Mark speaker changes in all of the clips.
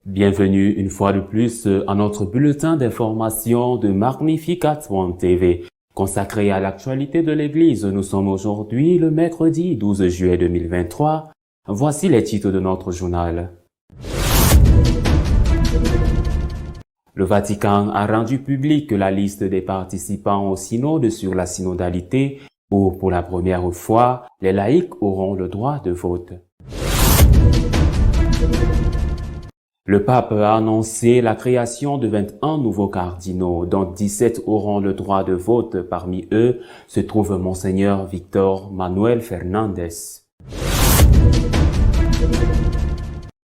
Speaker 1: Bienvenue une fois de plus à notre bulletin d'information de Magnificat One TV. Consacré à l'actualité de l'Église, nous sommes aujourd'hui le mercredi 12 juillet 2023. Voici les titres de notre journal. Le Vatican a rendu publique la liste des participants au synode sur la synodalité où, pour la première fois, les laïcs auront le droit de vote. Le pape a annoncé la création de 21 nouveaux cardinaux, dont 17 auront le droit de vote. Parmi eux se trouve Monseigneur Victor Manuel Fernandez.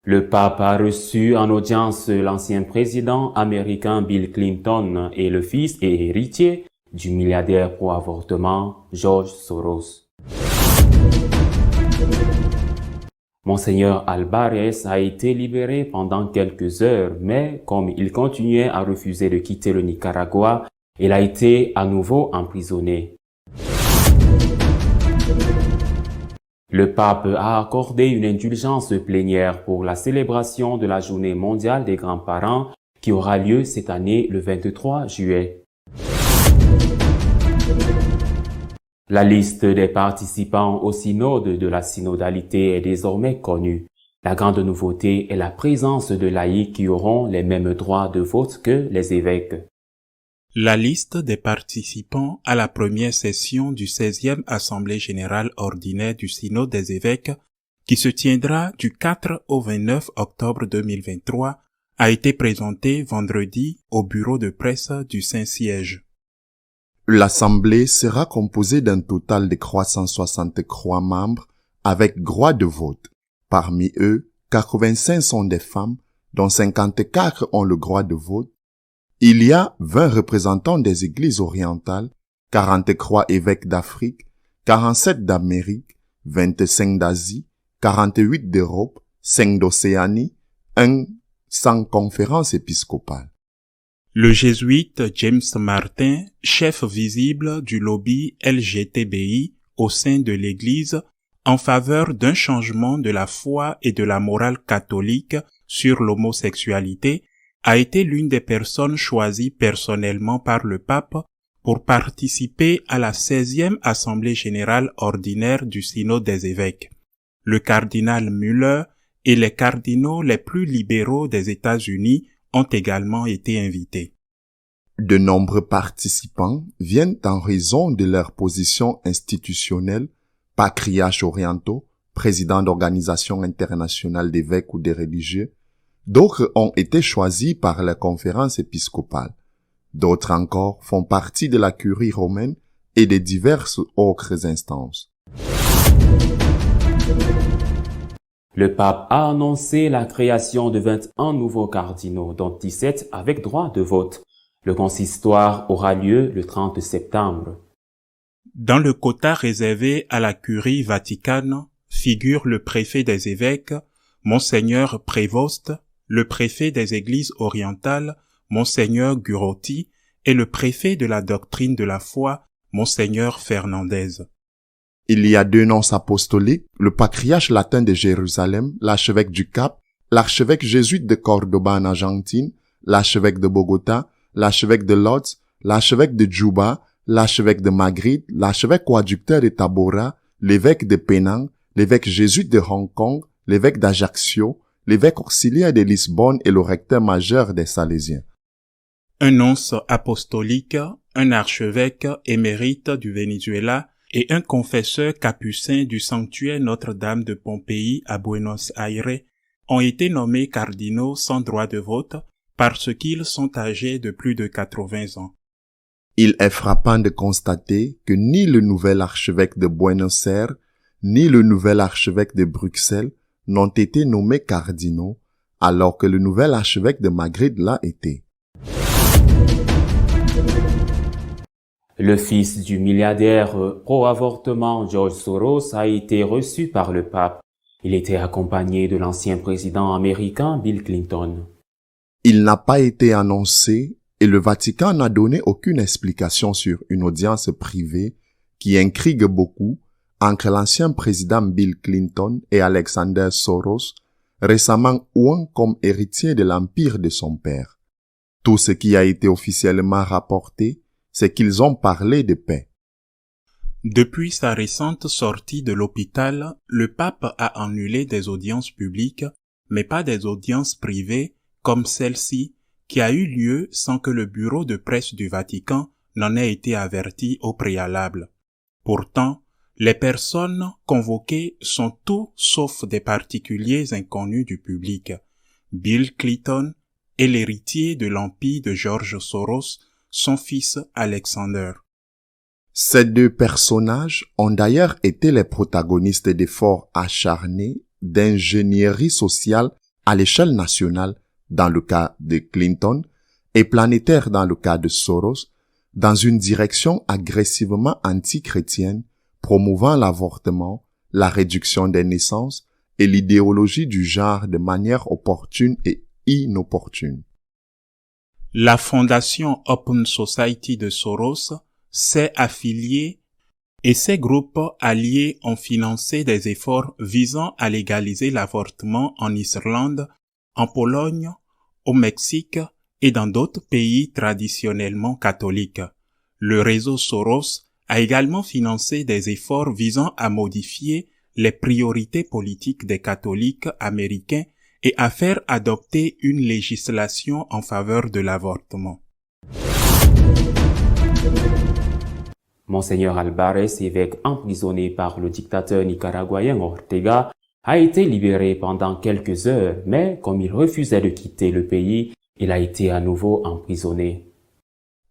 Speaker 1: Le pape a reçu en audience l'ancien président américain Bill Clinton et le fils et héritier du milliardaire pro-avortement George Soros. Monseigneur Alvarez a été libéré pendant quelques heures, mais comme il continuait à refuser de quitter le Nicaragua, il a été à nouveau emprisonné. Le pape a accordé une indulgence plénière pour la célébration de la Journée mondiale des grands-parents qui aura lieu cette année le 23 juillet. La liste des participants au synode de la synodalité est désormais connue. La grande nouveauté est la présence de laïcs qui auront les mêmes droits de vote que les évêques.
Speaker 2: La liste des participants à la première session du 16e Assemblée générale ordinaire du Synode des évêques, qui se tiendra du 4 au 29 octobre 2023, a été présentée vendredi au bureau de presse du Saint-Siège.
Speaker 3: L'Assemblée sera composée d'un total de 363 membres avec droit de vote. Parmi eux, 85 sont des femmes, dont 54 ont le droit de vote. Il y a 20 représentants des églises orientales, 43 évêques d'Afrique, 47 d'Amérique, 25 d'Asie, 48 d'Europe, 5 d'Océanie, 1 sans conférence épiscopale.
Speaker 2: Le jésuite James Martin, chef visible du lobby LGTBI au sein de l'Église en faveur d'un changement de la foi et de la morale catholique sur l'homosexualité, a été l'une des personnes choisies personnellement par le pape pour participer à la 16e Assemblée générale ordinaire du Synode des évêques. Le cardinal Müller et les cardinaux les plus libéraux des États-Unis ont également été invités.
Speaker 3: De nombreux participants viennent en raison de leur position institutionnelle, patriarches orientaux, présidents d'organisations internationales d'évêques ou de religieux. D'autres ont été choisis par la conférence épiscopale. D'autres encore font partie de la curie romaine et de diverses autres instances.
Speaker 1: Le pape a annoncé la création de 21 nouveaux cardinaux, dont 17 avec droit de vote. Le consistoire aura lieu le 30 septembre.
Speaker 2: Dans le quota réservé à la curie vaticane figurent le préfet des évêques, Monseigneur Prévost, le préfet des églises orientales, Monseigneur Gurotti, et le préfet de la doctrine de la foi, Monseigneur Fernandez.
Speaker 3: Il y a 2 nonces apostoliques, le patriarche latin de Jérusalem, l'archevêque du Cap, l'archevêque jésuite de Cordoba en Argentine, l'archevêque de Bogota, l'archevêque de Lodz, l'archevêque de Djouba, l'archevêque de Madrid, l'archevêque coadjuteur de Tabora, l'évêque de Penang, l'évêque jésuite de Hong Kong, l'évêque d'Ajaccio, l'évêque auxiliaire de Lisbonne et le recteur majeur des Salésiens.
Speaker 2: Un nonce apostolique, un archevêque émérite du Venezuela et un confesseur capucin du sanctuaire Notre-Dame de Pompéi à Buenos Aires ont été nommés cardinaux sans droit de vote parce qu'ils sont âgés de plus de 80 ans.
Speaker 3: Il est frappant de constater que ni le nouvel archevêque de Buenos Aires, ni le nouvel archevêque de Bruxelles n'ont été nommés cardinaux, alors que le nouvel archevêque de Madrid l'a été.
Speaker 1: Le fils du milliardaire pro-avortement George Soros a été reçu par le pape. Il était accompagné de l'ancien président américain Bill Clinton.
Speaker 3: Il n'a pas été annoncé et le Vatican n'a donné aucune explication sur une audience privée qui intrigue beaucoup entre l'ancien président Bill Clinton et Alexander Soros, récemment oint comme héritier de l'empire de son père. Tout ce qui a été officiellement rapporté, c'est qu'ils ont parlé de paix.
Speaker 2: Depuis sa récente sortie de l'hôpital, le pape a annulé des audiences publiques, mais pas des audiences privées comme celle-ci, qui a eu lieu sans que le bureau de presse du Vatican n'en ait été averti au préalable. Pourtant, les personnes convoquées sont tout sauf des particuliers inconnus du public. Bill Clinton et l'héritier de l'empire de George Soros, son fils Alexander.
Speaker 3: Ces deux personnages ont d'ailleurs été les protagonistes d'efforts acharnés d'ingénierie sociale à l'échelle nationale dans le cas de Clinton et planétaire dans le cas de Soros, dans une direction agressivement anti-chrétienne, promouvant l'avortement, la réduction des naissances et l'idéologie du genre de manière opportune et inopportune.
Speaker 2: La fondation Open Society de Soros s'est affiliée et ces groupes alliés ont financé des efforts visant à légaliser l'avortement en Islande, en Pologne, au Mexique et dans d'autres pays traditionnellement catholiques. Le réseau Soros a également financé des efforts visant à modifier les priorités politiques des catholiques américains et à faire adopter une législation en faveur de l'avortement.
Speaker 1: Monseigneur Alvarez, évêque emprisonné par le dictateur nicaraguayen Ortega, a été libéré pendant quelques heures, mais comme il refusait de quitter le pays, il a été à nouveau emprisonné.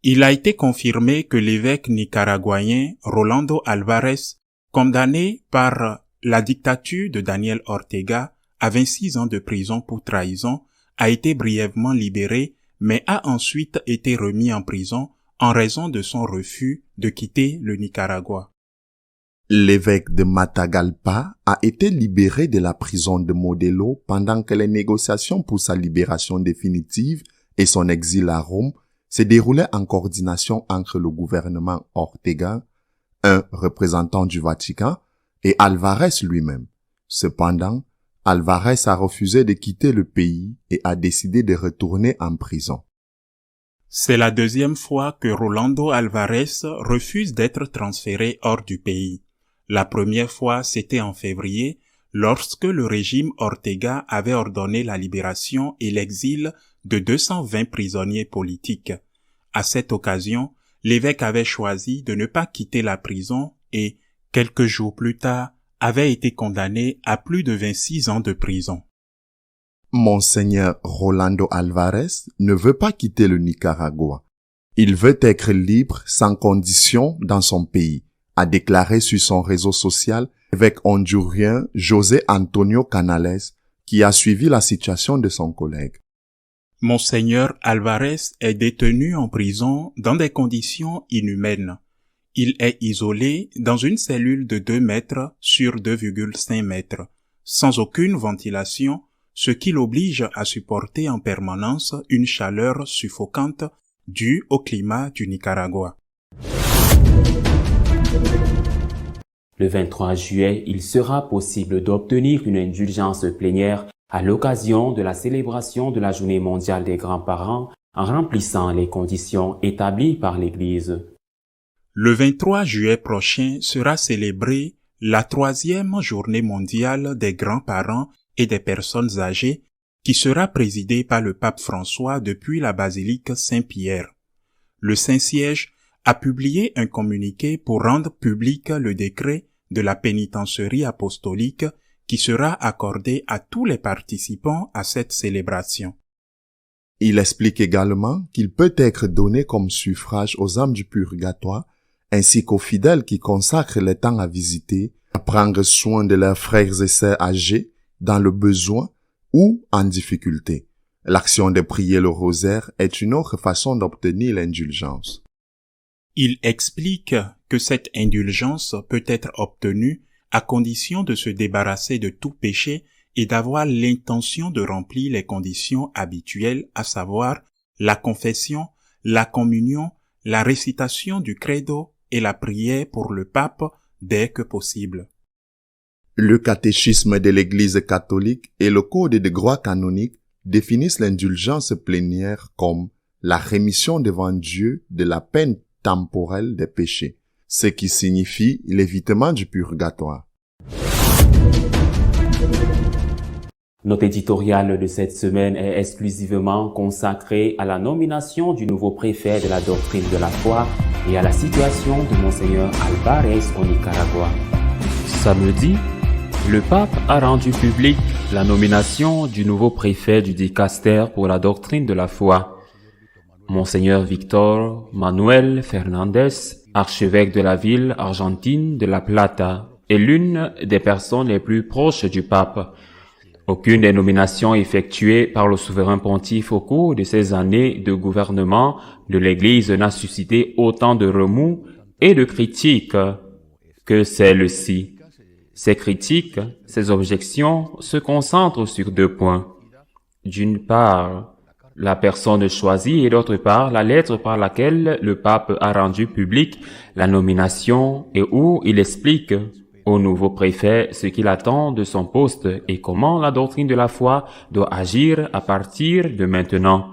Speaker 2: Il a été confirmé que l'évêque nicaraguayen Rolando Alvarez, condamné par la dictature de Daniel Ortega à 26 ans de prison pour trahison, a été brièvement libéré, mais a ensuite été remis en prison en raison de son refus de quitter le Nicaragua.
Speaker 3: L'évêque de Matagalpa a été libéré de la prison de Modelo pendant que les négociations pour sa libération définitive et son exil à Rome se déroulaient en coordination entre le gouvernement Ortega, un représentant du Vatican, et Alvarez lui-même. Cependant, Alvarez a refusé de quitter le pays et a décidé de retourner en prison.
Speaker 2: C'est la deuxième fois que Rolando Alvarez refuse d'être transféré hors du pays. La première fois, c'était en février, lorsque le régime Ortega avait ordonné la libération et l'exil de 220 prisonniers politiques. À cette occasion, l'évêque avait choisi de ne pas quitter la prison et, quelques jours plus tard, avait été condamné à plus de 26 ans de prison.
Speaker 3: Monseigneur Rolando Alvarez ne veut pas quitter le Nicaragua. Il veut être libre sans condition dans son pays, a déclaré sur son réseau social l'évêque hondurien José Antonio Canales, qui a suivi la situation de son collègue.
Speaker 2: Monseigneur Alvarez est détenu en prison dans des conditions inhumaines. Il est isolé dans une cellule de 2 mètres sur 2,5 mètres, sans aucune ventilation, ce qui l'oblige à supporter en permanence une chaleur suffocante due au climat du Nicaragua.
Speaker 1: Le 23 juillet, il sera possible d'obtenir une indulgence plénière à l'occasion de la célébration de la Journée mondiale des grands-parents en remplissant les conditions établies par l'Église.
Speaker 2: Le 23 juillet prochain sera célébrée la 3e Journée mondiale des grands-parents et des personnes âgées qui sera présidée par le pape François depuis la basilique Saint-Pierre. Le Saint-Siège a publié un communiqué pour rendre public le décret de la pénitencerie apostolique qui sera accordé à tous les participants à cette célébration.
Speaker 3: Il explique également qu'il peut être donné comme suffrage aux âmes du purgatoire ainsi qu'aux fidèles qui consacrent le temps à visiter, à prendre soin de leurs frères et sœurs âgés dans le besoin ou en difficulté. L'action de prier le rosaire est une autre façon d'obtenir l'indulgence.
Speaker 2: Il explique que cette indulgence peut être obtenue à condition de se débarrasser de tout péché et d'avoir l'intention de remplir les conditions habituelles, à savoir la confession, la communion, la récitation du credo et la prière pour le pape dès que possible.
Speaker 3: Le catéchisme de l'Église catholique et le Code de droit canonique définissent l'indulgence plénière comme la rémission devant Dieu de la peine temporelle des péchés, ce qui signifie l'évitement du purgatoire.
Speaker 1: Notre éditorial de cette semaine est exclusivement consacré à la nomination du nouveau préfet de la doctrine de la foi et à la situation de Monseigneur Alvarez au Nicaragua. Samedi, le pape a rendu public la nomination du nouveau préfet du dicaster pour la doctrine de la foi. Monseigneur Victor Manuel Fernandez, archevêque de la ville argentine de La Plata, est l'une des personnes les plus proches du pape. Aucune des nominations effectuées par le souverain pontife au cours de ces années de gouvernement de l'Église n'a suscité autant de remous et de critiques que celle-ci. Ces critiques, ces objections se concentrent sur deux points. D'une part, la personne choisie et d'autre part, la lettre par laquelle le pape a rendu public la nomination et où il explique au nouveau préfet ce qu'il attend de son poste et comment la doctrine de la foi doit agir à partir de maintenant.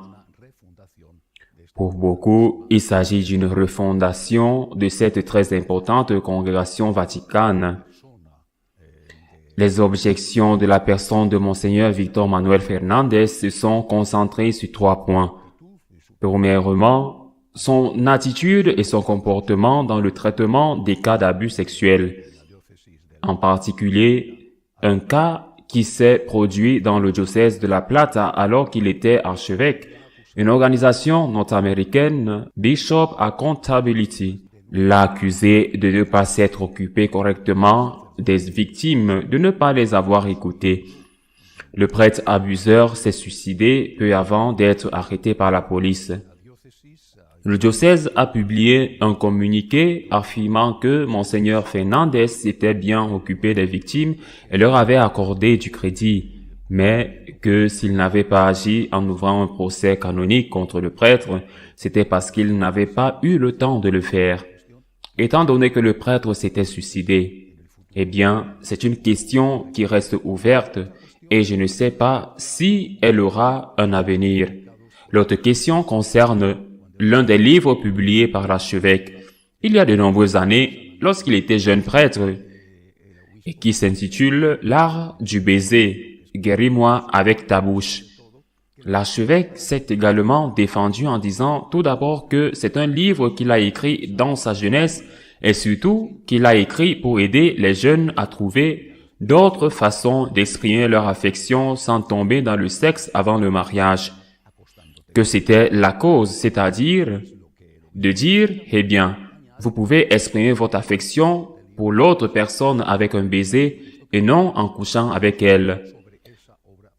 Speaker 1: Pour beaucoup, il s'agit d'une refondation de cette très importante congrégation vaticane. Les objections de la personne de Monseigneur Victor Manuel Fernandez se sont concentrées sur trois points. Premièrement, son attitude et son comportement dans le traitement des cas d'abus sexuels. En particulier, un cas qui s'est produit dans le diocèse de La Plata alors qu'il était archevêque. Une organisation nord-américaine, Bishop Accountability, l'a accusé de ne pas s'être occupé correctement des victimes, de ne pas les avoir écoutées. Le prêtre abuseur s'est suicidé peu avant d'être arrêté par la police. Le diocèse a publié un communiqué affirmant que Monseigneur Fernandez s'était bien occupé des victimes et leur avait accordé du crédit, mais que s'il n'avait pas agi en ouvrant un procès canonique contre le prêtre, c'était parce qu'il n'avait pas eu le temps de le faire. Étant donné que le prêtre s'était suicidé, eh bien, c'est une question qui reste ouverte et je ne sais pas si elle aura un avenir. L'autre question concerne l'un des livres publiés par l'archevêque il y a de nombreuses années lorsqu'il était jeune prêtre et qui s'intitule « L'art du baiser, guéris-moi avec ta bouche ». L'archevêque s'est également défendu en disant tout d'abord que c'est un livre qu'il a écrit dans sa jeunesse et surtout qu'il a écrit pour aider les jeunes à trouver d'autres façons d'exprimer leur affection sans tomber dans le sexe avant le mariage. Que c'était la cause, c'est-à-dire de dire, eh bien, vous pouvez exprimer votre affection pour l'autre personne avec un baiser et non en couchant avec elle.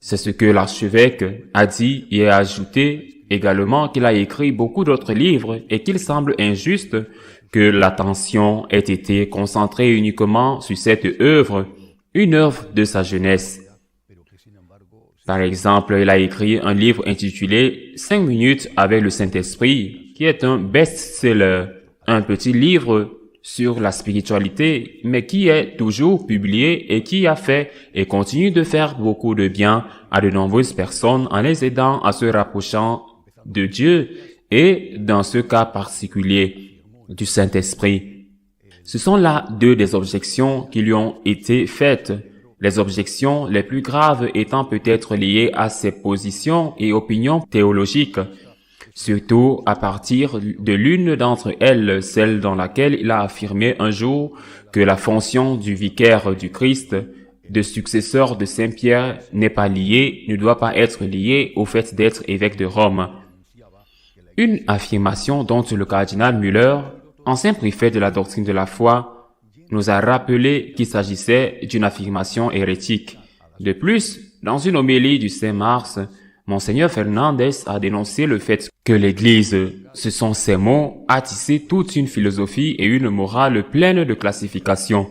Speaker 1: C'est ce que l'archevêque a dit et a ajouté également qu'il a écrit beaucoup d'autres livres et qu'il semble injuste que l'attention ait été concentrée uniquement sur cette œuvre, une œuvre de sa jeunesse. Par exemple, il a écrit un livre intitulé « 5 minutes avec le Saint-Esprit » qui est un best-seller, un petit livre sur la spiritualité, mais qui est toujours publié et qui a fait et continue de faire beaucoup de bien à de nombreuses personnes en les aidant à se rapprochant de Dieu et, dans ce cas particulier, du Saint-Esprit. Ce sont là deux des objections qui lui ont été faites. Les objections les plus graves étant peut-être liées à ses positions et opinions théologiques, surtout à partir de l'une d'entre elles, celle dans laquelle il a affirmé un jour que la fonction du vicaire du Christ, de successeur de Saint-Pierre, n'est pas liée, ne doit pas être liée au fait d'être évêque de Rome. Une affirmation dont le cardinal Müller, ancien préfet de la doctrine de la foi, nous a rappelé qu'il s'agissait d'une affirmation hérétique. De plus, dans une homélie du 5 mars, Monseigneur Fernandez a dénoncé le fait que l'Église, ce sont ses mots, a tissé toute une philosophie et une morale pleine de classification,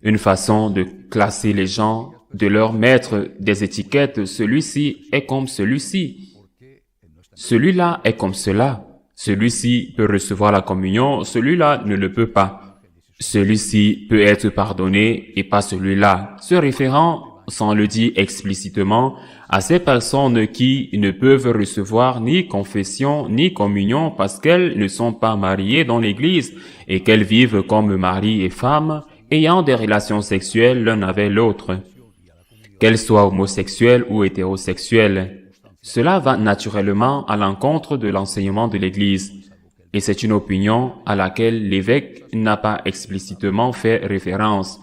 Speaker 1: une façon de classer les gens, de leur mettre des étiquettes, celui-ci est comme celui-ci, celui-là est comme cela, Celui-ci peut recevoir la communion, celui-là ne le peut pas. Celui-ci peut être pardonné et pas celui-là, se référant, sans le dire explicitement, à ces personnes qui ne peuvent recevoir ni confession ni communion parce qu'elles ne sont pas mariées dans l'Église et qu'elles vivent comme mari et femme, ayant des relations sexuelles l'un avec l'autre. Qu'elles soient homosexuelles ou hétérosexuelles. Cela va naturellement à l'encontre de l'enseignement de l'Église. Et c'est une opinion à laquelle l'évêque n'a pas explicitement fait référence,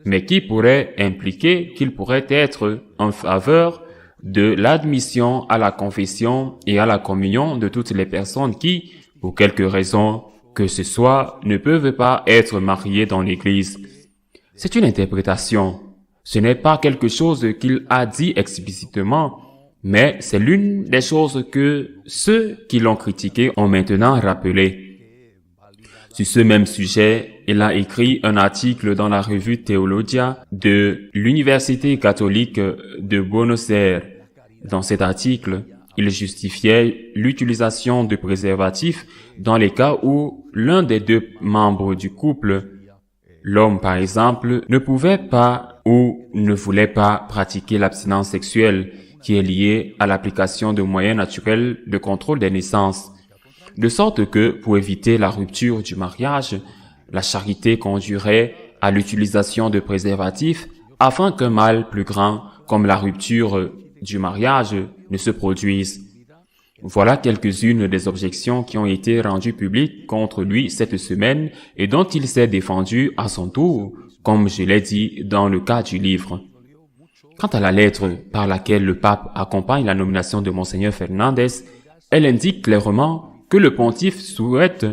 Speaker 1: mais qui pourrait impliquer qu'il pourrait être en faveur de l'admission à la confession et à la communion de toutes les personnes qui, pour quelque raison que ce soit, ne peuvent pas être mariées dans l'Église. C'est une interprétation. Ce n'est pas quelque chose qu'il a dit explicitement, mais c'est l'une des choses que ceux qui l'ont critiqué ont maintenant rappelé. Sur ce même sujet, il a écrit un article dans la revue Theologia de l'Université catholique de Buenos Aires. Dans cet article, il justifiait l'utilisation de préservatifs dans les cas où l'un des deux membres du couple, l'homme par exemple, ne pouvait pas ou ne voulait pas pratiquer l'abstinence sexuelle qui est liée à l'application de moyens naturels de contrôle des naissances. De sorte que, pour éviter la rupture du mariage, la charité conduirait à l'utilisation de préservatifs afin qu'un mal plus grand, comme la rupture du mariage, ne se produise. Voilà quelques-unes des objections qui ont été rendues publiques contre lui cette semaine et dont il s'est défendu à son tour, comme je l'ai dit dans le cas du livre. Quant à la lettre par laquelle le pape accompagne la nomination de Monseigneur Fernandez, elle indique clairement que le pontife souhaite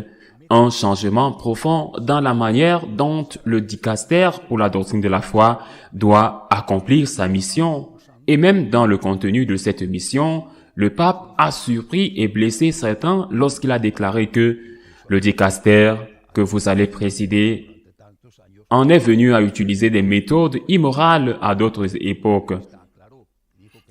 Speaker 1: un changement profond dans la manière dont le dicaster pour la doctrine de la foi doit accomplir sa mission. Et même dans le contenu de cette mission, le pape a surpris et blessé certains lorsqu'il a déclaré que le dicaster que vous allez présider en est venu à utiliser des méthodes immorales à d'autres époques.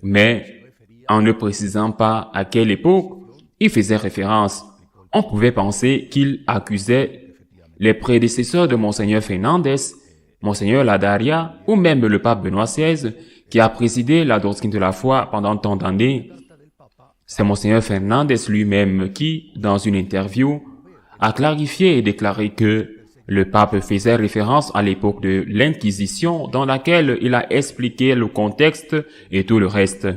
Speaker 1: Mais, en ne précisant pas à quelle époque, il faisait référence. On pouvait penser qu'il accusait les prédécesseurs de Monseigneur Fernandez, Monseigneur Ladaria ou même le pape Benoît XVI, qui a présidé la doctrine de la foi pendant tant d'années. C'est Monseigneur Fernandez lui-même qui, dans une interview, a clarifié et déclaré que le pape faisait référence à l'époque de l'Inquisition dans laquelle il a expliqué le contexte et tout le reste.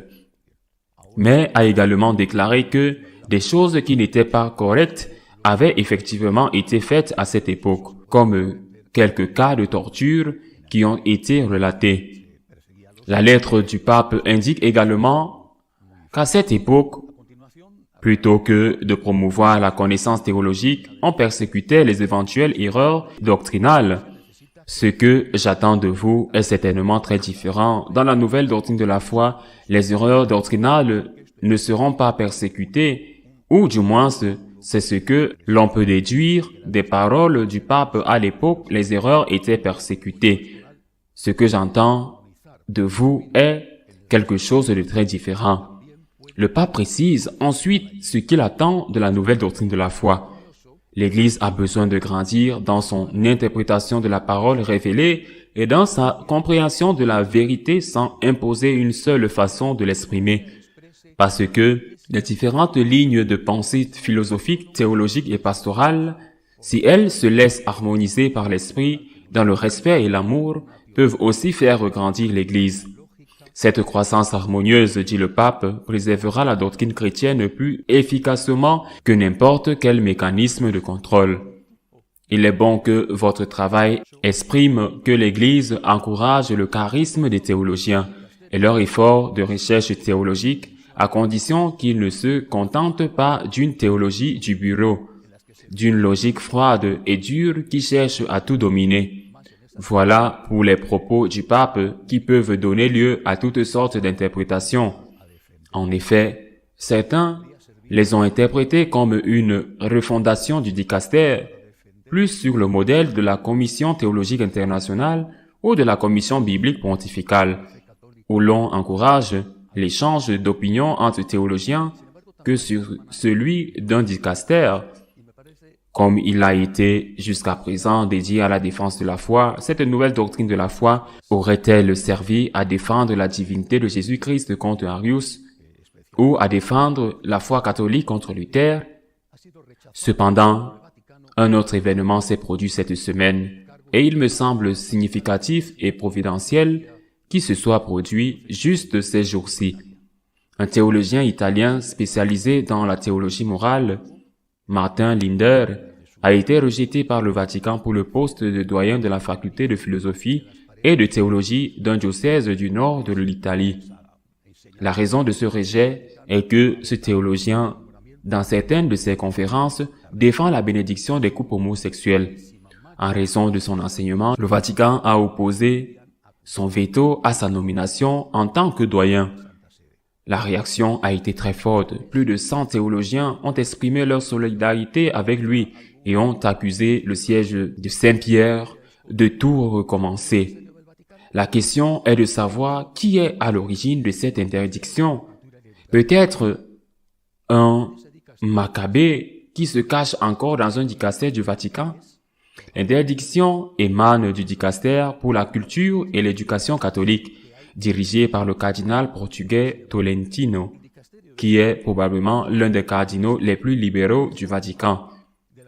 Speaker 1: Mais a également déclaré que des choses qui n'étaient pas correctes avaient effectivement été faites à cette époque, comme quelques cas de torture qui ont été relatés. La lettre du pape indique également qu'à cette époque, plutôt que de promouvoir la connaissance théologique, on persécutait les éventuelles erreurs doctrinales. Ce que j'attends de vous est certainement très différent. Dans la nouvelle doctrine de la foi, les erreurs doctrinales ne seront pas persécutées, ou du moins c'est ce que l'on peut déduire des paroles du pape à l'époque, les erreurs étaient persécutées. Ce que j'entends de vous est quelque chose de très différent. Le pape précise ensuite ce qu'il attend de la nouvelle doctrine de la foi. L'Église a besoin de grandir dans son interprétation de la parole révélée et dans sa compréhension de la vérité sans imposer une seule façon de l'exprimer. Parce que les différentes lignes de pensée philosophique, théologique et pastorale, si elles se laissent harmoniser par l'Esprit dans le respect et l'amour, peuvent aussi faire grandir l'Église. Cette croissance harmonieuse, dit le pape, préservera la doctrine chrétienne plus efficacement que n'importe quel mécanisme de contrôle. Il est bon que votre travail exprime que l'Église encourage le charisme des théologiens et leur effort de recherche théologique à condition qu'ils ne se contentent pas d'une théologie du bureau, d'une logique froide et dure qui cherche à tout dominer. Voilà pour les propos du pape qui peuvent donner lieu à toutes sortes d'interprétations. En effet, certains les ont interprétés comme une refondation du dicaster, plus sur le modèle de la Commission théologique internationale ou de la Commission biblique pontificale, où l'on encourage l'échange d'opinions entre théologiens, que sur celui d'un dicaster, comme il a été jusqu'à présent dédié à la défense de la foi. Cette nouvelle doctrine de la foi aurait-elle servi à défendre la divinité de Jésus-Christ contre Arius ou à défendre la foi catholique contre Luther? Cependant, un autre événement s'est produit cette semaine et il me semble significatif et providentiel qu'il se soit produit juste ces jours-ci. Un théologien italien spécialisé dans la théologie morale, Martin Linder, a été rejeté par le Vatican pour le poste de doyen de la faculté de philosophie et de théologie d'un diocèse du nord de l'Italie. La raison de ce rejet est que ce théologien, dans certaines de ses conférences, défend la bénédiction des couples homosexuels. En raison de son enseignement, le Vatican a opposé son veto à sa nomination en tant que doyen. La réaction a été très forte. Plus de 100 théologiens ont exprimé leur solidarité avec lui et ont accusé le siège de Saint-Pierre de tout recommencer. La question est de savoir qui est à l'origine de cette interdiction. Peut-être un Maccabée qui se cache encore dans un dicaster du Vatican. L'interdiction émane du dicaster pour la culture et l'éducation catholique, dirigé par le cardinal portugais Tolentino, qui est probablement l'un des cardinaux les plus libéraux du Vatican.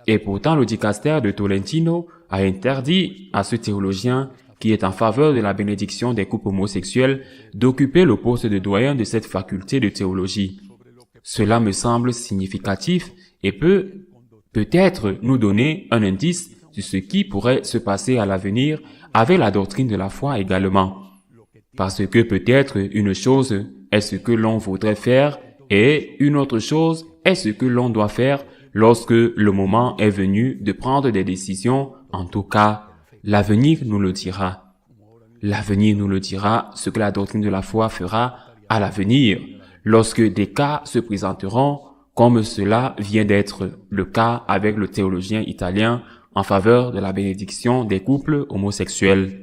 Speaker 1: Et pourtant, le dicaster de Tolentino a interdit à ce théologien qui est en faveur de la bénédiction des couples homosexuels d'occuper le poste de doyen de cette faculté de théologie. Cela me semble significatif et peut peut-être nous donner un indice sur ce qui pourrait se passer à l'avenir avec la doctrine de la foi également. Parce que peut-être une chose est ce que l'on voudrait faire et une autre chose est ce que l'on doit faire lorsque le moment est venu de prendre des décisions. En tout cas, l'avenir nous le dira. L'avenir nous le dira ce que la doctrine de la foi fera à l'avenir, lorsque des cas se présenteront, comme cela vient d'être le cas avec le théologien italien en faveur de la bénédiction des couples homosexuels.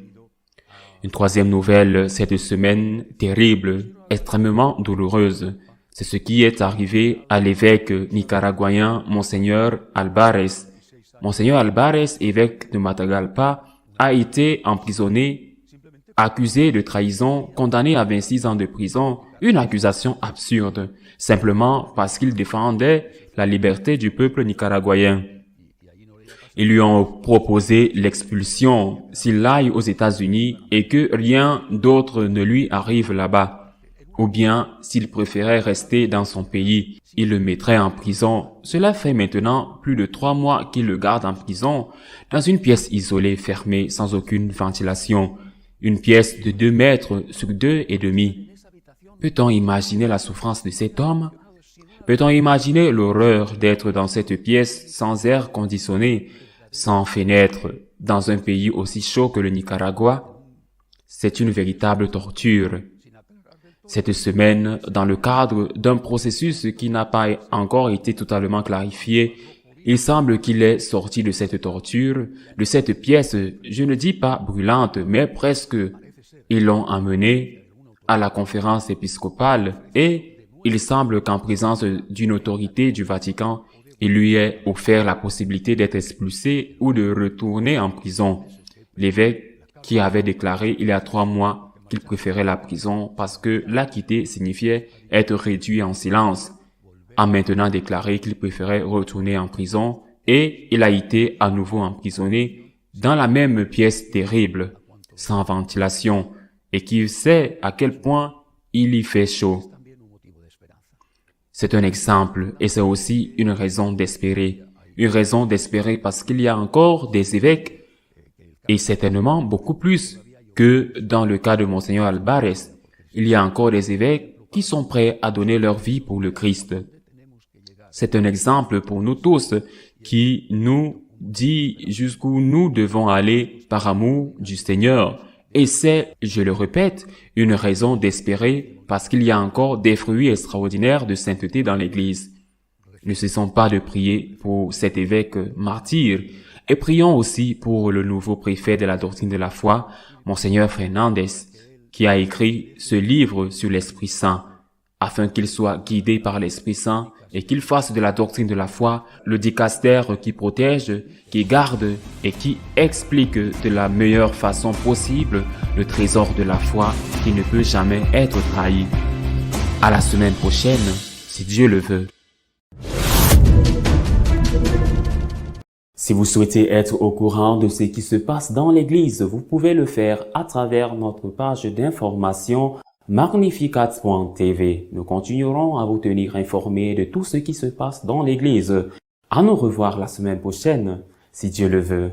Speaker 1: Une troisième nouvelle cette semaine terrible, extrêmement douloureuse. C'est ce qui est arrivé à l'évêque nicaraguayen Monseigneur Albares. Monseigneur Albares, évêque de Matagalpa, a été emprisonné, accusé de trahison, condamné à 26 ans de prison, une accusation absurde, simplement parce qu'il défendait la liberté du peuple nicaraguayen. Ils lui ont proposé l'expulsion s'il aille aux États-Unis et que rien d'autre ne lui arrive là-bas. Ou bien, s'il préférait rester dans son pays, il le mettrait en prison. Cela fait maintenant plus de 3 mois qu'il le garde en prison, dans une pièce isolée, fermée, sans aucune ventilation. Une pièce de 2 mètres sur 2,5. Peut-on imaginer la souffrance de cet homme? Peut-on imaginer l'horreur d'être dans cette pièce sans air conditionné, sans fenêtre, dans un pays aussi chaud que le Nicaragua? C'est une véritable torture. Cette semaine, dans le cadre d'un processus qui n'a pas encore été totalement clarifié, il semble qu'il est sorti de cette torture, de cette pièce, je ne dis pas brûlante, mais presque. Ils l'ont emmené à la conférence épiscopale et il semble qu'en présence d'une autorité du Vatican, il lui ait offert la possibilité d'être expulsé ou de retourner en prison. L'évêque qui avait déclaré il y a 3 mois qu'il préférait la prison parce que l'acquitter signifiait être réduit en silence, a maintenant déclaré qu'il préférait retourner en prison et il a été à nouveau emprisonné dans la même pièce terrible, sans ventilation, et qu'il sait à quel point il y fait chaud. C'est un exemple et c'est aussi une raison d'espérer. Une raison d'espérer parce qu'il y a encore des évêques, et certainement beaucoup plus que dans le cas de Monseigneur Albares. Il y a encore des évêques qui sont prêts à donner leur vie pour le Christ. C'est un exemple pour nous tous qui nous dit jusqu'où nous devons aller par amour du Seigneur. Et c'est, je le répète, une raison d'espérer parce qu'il y a encore des fruits extraordinaires de sainteté dans l'Église. Ne cessons pas de prier pour cet évêque martyr et prions aussi pour le nouveau préfet de la doctrine de la foi, Monseigneur Fernandez, qui a écrit ce livre sur l'Esprit Saint. afin qu'ils soient guidés par l'Esprit Saint et qu'ils fassent de la doctrine de la foi le dicaster qui protège, qui garde et qui explique de la meilleure façon possible le trésor de la foi qui ne peut jamais être trahi. À la semaine prochaine, si Dieu le veut. Si vous souhaitez être au courant de ce qui se passe dans l'Église, vous pouvez le faire à travers notre page d'information Magnificat.tv. Nous continuerons à vous tenir informés de tout ce qui se passe dans l'Église. À nous revoir la semaine prochaine, si Dieu le veut.